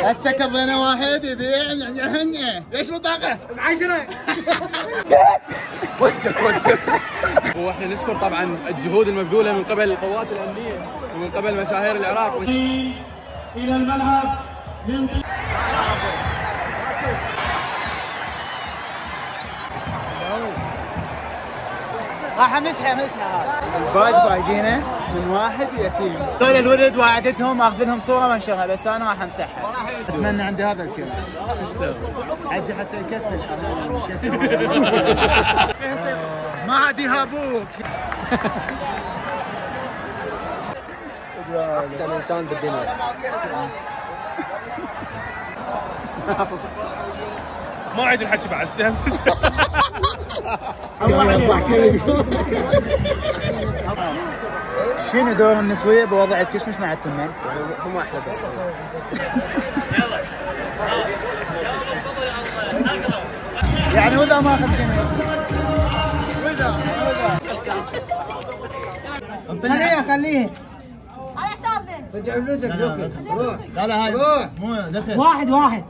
هسه كضينا واحد يبيع ليش بطاقة؟ ب10 وجت واحنا نشكر طبعا الجهود المبذولة من قبل القوات الأمنية ومن قبل مشاهير العراق. إلى الملعب راح امسحه هذا الباج باقينا من واحد يتيم. هذول الولد وعدتهم ماخذينهم صوره منشرها بس انا راح امسحها. اتمنى عندي هذا الكلام. شو تسوي؟ عجي حتى يكفي ما عاد يهابوك. احسن انسان بالدنيا. ما عيد الحكي بعد فهمت. شنو دور النسوية بوضع الكشمش مع التمن؟ هم احلى دور. يعني وذا ما اخذ كشمش. خليه على حسابنا. رجع فلوسك. لا هاي مو دخل. واحد